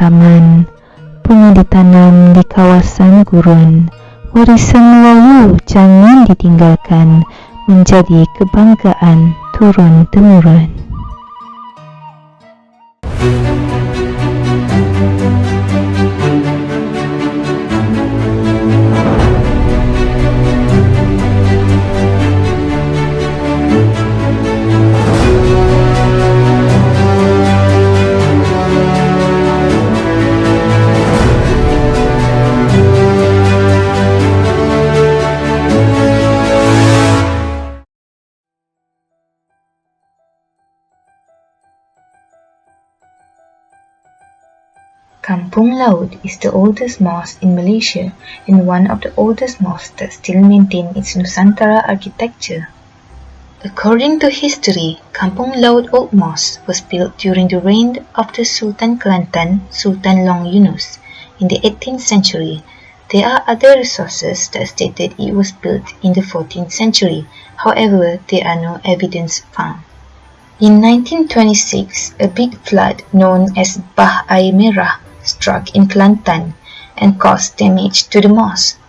pengalaman, bunga ditanam di kawasan gurun, warisan Melayu jangan ditinggalkan, menjadi kebanggaan turun-temurun. Kampung Laut is the oldest mosque in Malaysia and one of the oldest mosques that still maintain its Nusantara architecture. According to history, Kampung Laut Old Mosque was built during the reign of the Sultan Kelantan, Sultan Long Yunus, in the 18th century. There are other resources that stated it was built in the 14th century, however, there are no evidence found. In 1926, a big flood known as Bah Air Merah struck in Kelantan and caused damage to the mosque.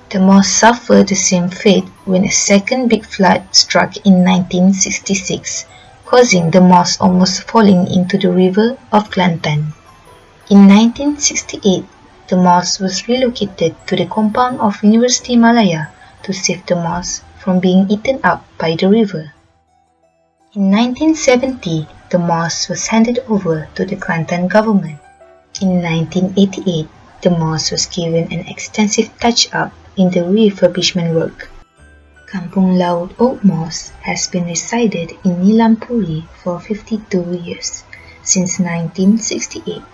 The mosque suffered the same fate when a second big flood struck in 1966, causing the mosque almost falling into the river of Kelantan. In 1968, the mosque was relocated to the compound of University Malaya to save the mosque from being eaten up by the river. In 1970, the mosque was handed over to the Kelantan government. In 1988, the mosque was given an extensive touch-up in the refurbishment work. Kampung Laut Old Mosque has been resided in Nilampuri for 52 years, since 1968.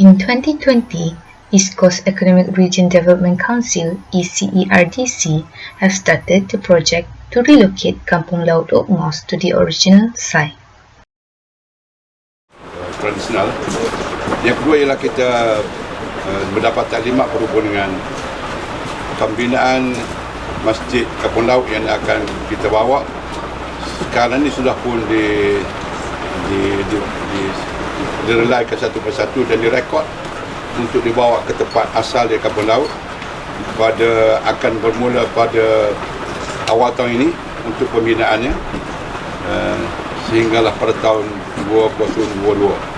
In 2020, East Coast Economic Region Development Council (ECERDC) have started the project to relocate Kampung Laut Old Mosque to the original site. Tradisional. Yang kedua ialah kita mendapat taklimat berhubung dengan pembinaan Masjid Kampung Laut yang akan kita bawa. Sekarang ini sudah pun direlaikan satu persatu dan direkod untuk dibawa ke tempat asal di Kampung Laut. Akan bermula pada awal tahun ini untuk pembinaannya sehinggalah pada tahun 2022.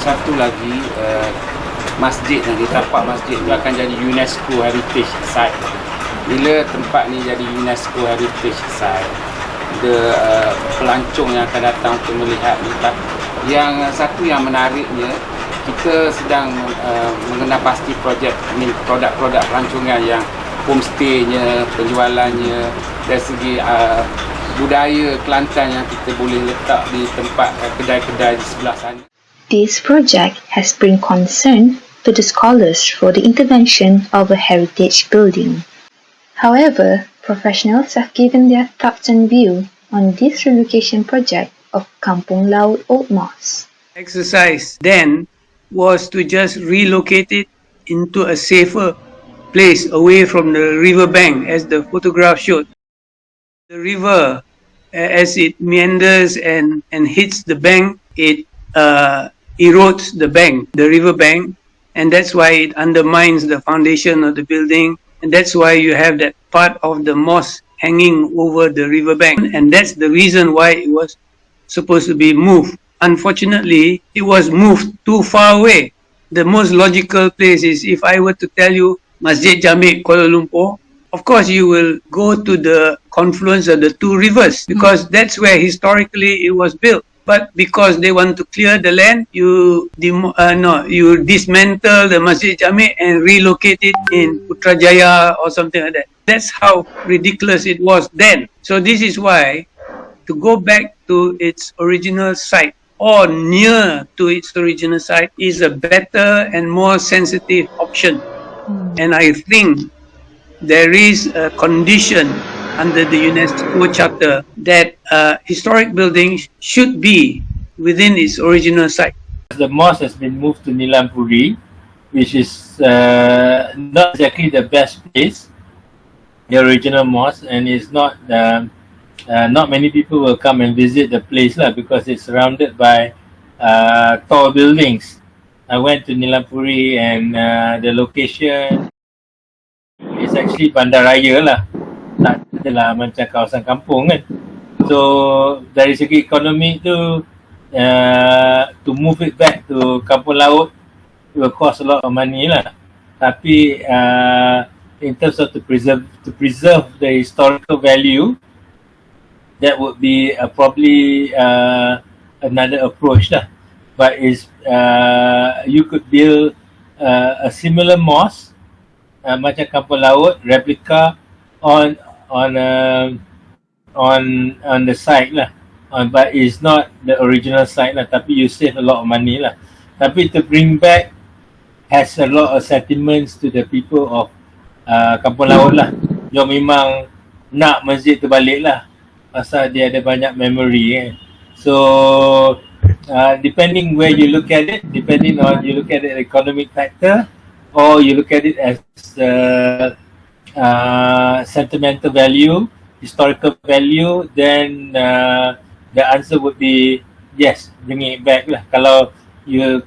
Satu lagi, masjid nanti, tapak masjid itu akan jadi UNESCO Heritage Site. Bila tempat ni jadi UNESCO Heritage Site, pelancong yang akan datang untuk melihat ni, yang satu yang menariknya, kita sedang mengenal pasti produk-produk pelancongan yang homestay-nya, penjualannya, dari segi budaya Kelantan yang kita boleh letak di tempat kedai-kedai di sebelah sana. This project has bring concern to the scholars for the intervention of a heritage building. However, professionals have given their thoughts and view on this relocation project of Kampung Laut Old Mosque. Exercise then was to just relocate it into a safer place away from the river bank, as the photograph showed. The river, as it meanders and hits the bank, it erodes the river bank, and that's why it undermines the foundation of the building, and that's why you have that part of the mosque hanging over the river bank, and that's the reason why it was supposed to be moved. Unfortunately, it was moved too far away. The most logical place is, if I were to tell you Masjid Jami' Kuala Lumpur, of course you will go to the confluence of the two rivers, because that's where historically it was built. But because they want to clear the land, you dismantle the Masjid Jami' and relocate it in Putrajaya or something like that. That's how ridiculous it was then. So this is why, to go back to its original site or near to its original site is a better and more sensitive option. And I think there is a condition under the UNESCO Charter that historic buildings should be within its original site. The mosque has been moved to Nilampuri, which is not exactly the best place, the original mosque, and it's not many people will come and visit the place because it's surrounded by tall buildings. I went to Nilampuri and the location is actually bandaraya lah. Tak adalah macam kawasan kampung kan. So dari segi ekonomi tu, to move it back to Kampung Laut, it will cost a lot of money lah. Tapi in terms of to preserve the historical value, that would be probably another approach lah. But is you could build a similar mosque macam Kampung Laut replica on the site lah. But it's not the original site lah, tapi you save a lot of money lah. Tapi to bring back has a lot of sentiments to the people of Kampung Laut lah. Dia memang nak masjid tu balik lah, pasal dia ada banyak memory kan. So depending where you look at it, depending on you look at the economic factor or you look at it as sentimental value, historical value, then the answer would be yes, bring it back lah. Kalau you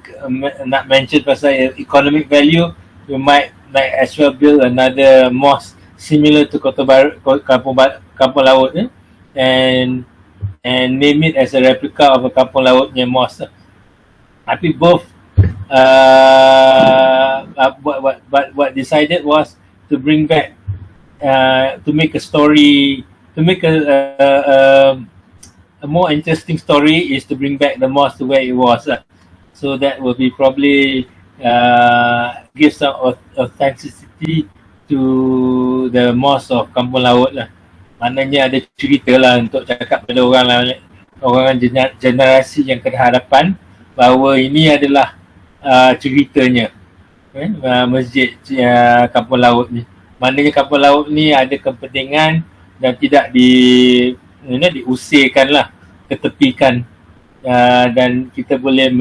nak mention pasal economic value, you might as well build another mosque similar to Kampung Laut and name it as a replica of a Kampung Lautnya mosque. Tapi both what decided was to bring back to make a story, to make a more interesting story is to bring back the mosque to where it was. So that will be probably give some authenticity to the mosque of Kampung Laut lah. Maknanya ada cerita lah untuk cakap pada orang generasi yang ke hadapan bahawa ini adalah ceritanya masjid Kampung Laut ni. Maknanya Kampung Laut ni ada kepentingan dan tidak diusirkan lah, ketepikan, dan kita boleh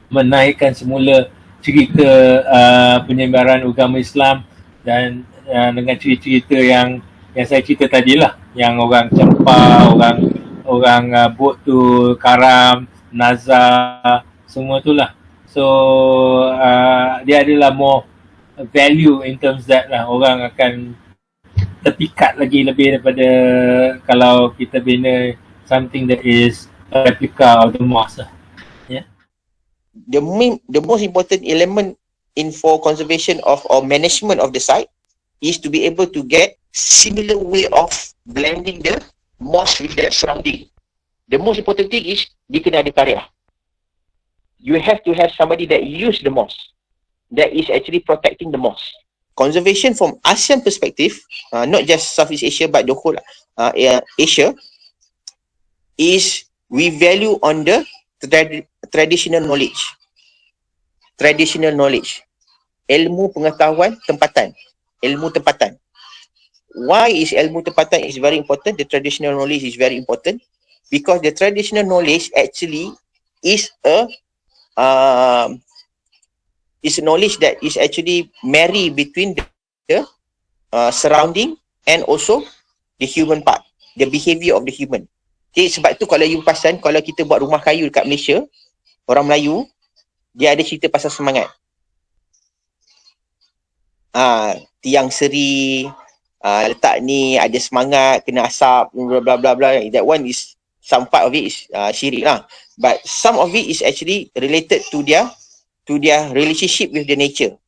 menaikkan semula cerita penyebaran agama Islam dan dengan cerita-cerita yang saya cerita tadi lah, yang orang Cempar, orang Bot tu, Karam, Nazar, semua tu lah. So dia adalah more value in terms that lah, orang akan terpikat lagi lebih daripada kalau kita bina something that is a replica of the mosque. Yeah. The most important element in for conservation of or management of the site is to be able to get similar way of blending the mosque with the surrounding. The most important thing is dia kena ada karya. You have to have somebody that use the mosque, that is actually protecting the mosque. Conservation from ASEAN perspective, not just Southeast Asia but the whole Asia, is we value on the traditional knowledge. Traditional knowledge. Ilmu pengetahuan tempatan. Ilmu tempatan. Why is ilmu tempatan is very important? The traditional knowledge is very important because the traditional knowledge actually is a knowledge that is actually marry between the surrounding and also the human part, the behavior of the human. Okay, sebab tu kalau you perasan, kalau kita buat rumah kayu dekat Malaysia, orang Melayu, dia ada cerita pasal semangat. Tiang seri, letak ni ada semangat, kena asap, bla bla bla. That one is, some part of it is syirik lah. But some of it is actually related to their relationship with the nature.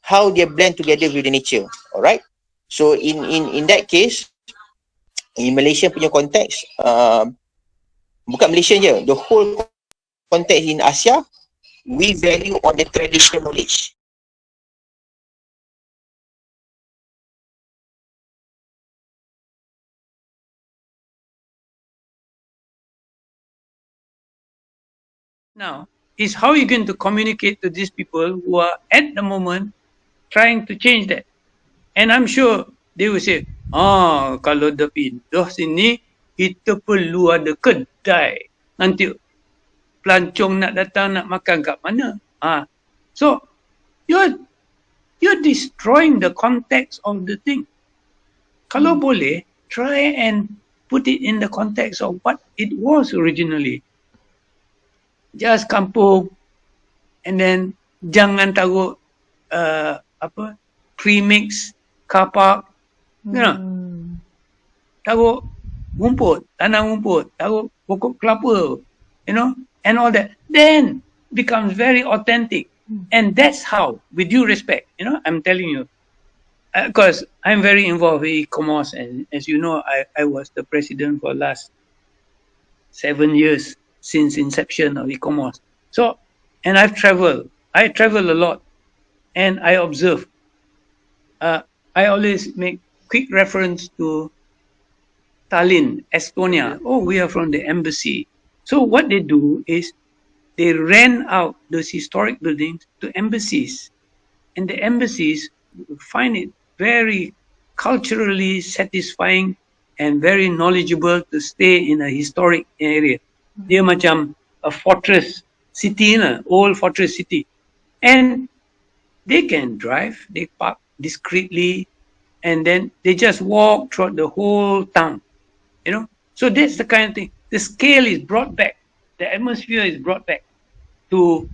How they blend together with the nature. Alright. So in that case, in Malaysia punya konteks, bukan Malaysia je, the whole context in Asia, we value on the traditional knowledge. Now, is how you're going to communicate to these people who are at the moment trying to change that. And I'm sure they will say, kalau dah pindah sini, kita perlu ada kedai. Nanti pelancong nak datang nak makan kat mana? So, you're destroying the context of the thing. Kalau boleh, try and put it in the context of what it was originally. just kampung, and then jangan taruh premix car park, you know, taruh rumput, tanam rumput, taruh pokok kelapa, you know, and all that. Then becomes very authentic. And that's how, with due respect, you know, I'm telling you, because I'm very involved with e-commerce, and as you know, I was the president for the last 7 years since inception of e-commerce. So, and I travel a lot, and I observe. I always make quick reference to Tallinn, Estonia. Oh, we are from the embassy. So what they do is they rent out those historic buildings to embassies, and the embassies find it very culturally satisfying and very knowledgeable to stay in a historic area. Dia macam a fortress city, old fortress city. And they can drive, they park discreetly, and then they just walk throughout the whole town, you know. So that's the kind of thing. The scale is brought back, the atmosphere is brought back to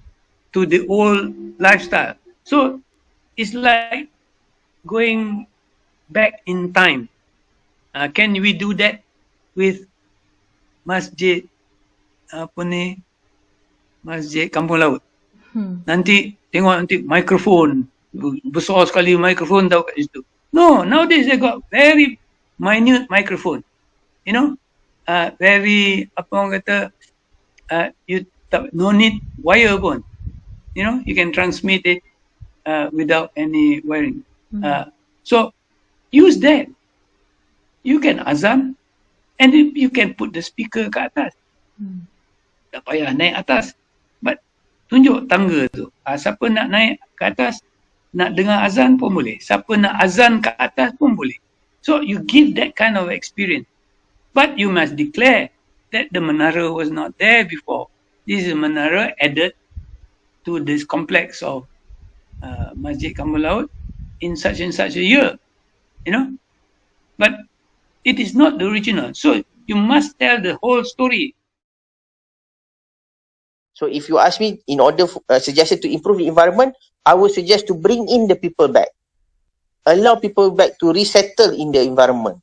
the old lifestyle. So it's like going back in time. Can we do that with masjid masjid Kampung Laut? Nanti tengok nanti mikrofon besar sekali, mikrofon tahu kat situ. No, nowadays they got very minute microphone, you know, very apa orang kata, you no need wire pun, you know, you can transmit it without any wiring. So use that. You can azan, and you can put the speaker kat atas. Tak payah naik atas. But tunjuk tangga tu. Siapa nak naik ke atas, nak dengar azan pun boleh. Siapa nak azan ke atas pun boleh. So you give that kind of experience. But you must declare that the menara was not there before. This is a menara added to this complex of Masjid Kampung Laut in such and such a year. You know? But it is not the original. So you must tell the whole story. So if you ask me, in order suggested to improve the environment, I would suggest to bring in the people back. Allow people back to resettle in the environment.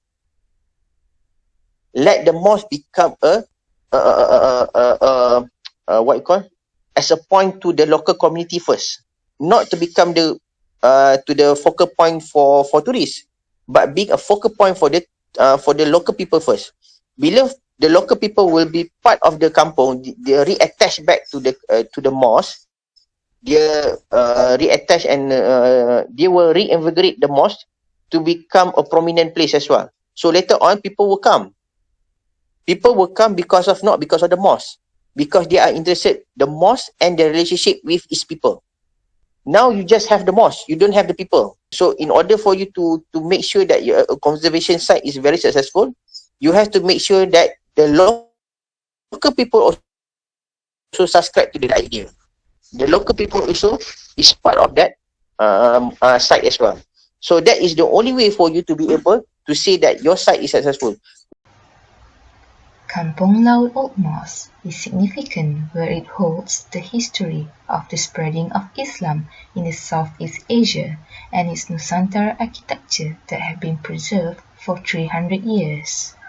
Let the mosque become what you call, as a point to the local community first, not to become the to the focal point for tourists, but being a focal point for the local people first. Bila the local people will be part of the kampung, they reattach back to the mosque, they reattach and they will reinvigorate the mosque to become a prominent place as well. So later on, people will come. People will come not because of the mosque, because they are interested the mosque and the relationship with its people. Now you just have the mosque, you don't have the people. So in order for you to make sure that your conservation site is very successful, you have to make sure that the local people also subscribe to the idea. The local people also is part of that site as well. So that is the only way for you to be able to say that your site is successful. Kampung Laut Old Mosque is significant where it holds the history of the spreading of Islam in the Southeast Asia and its Nusantara architecture that have been preserved for 300 years.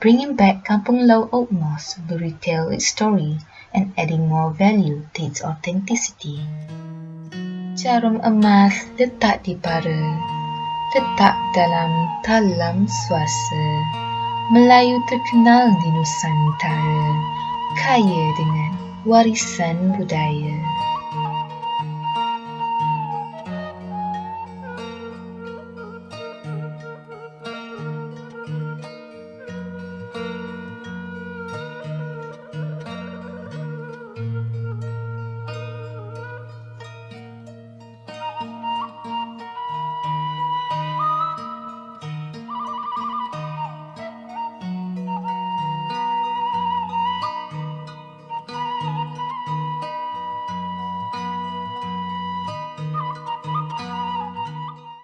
Bringing back Kampung Laut Old Mosque will retell its story and adding more value to its authenticity. Jarum emas letak di bara, letak dalam talam swasta. Melayu terkenal di Nusantara, kaya dengan warisan budaya.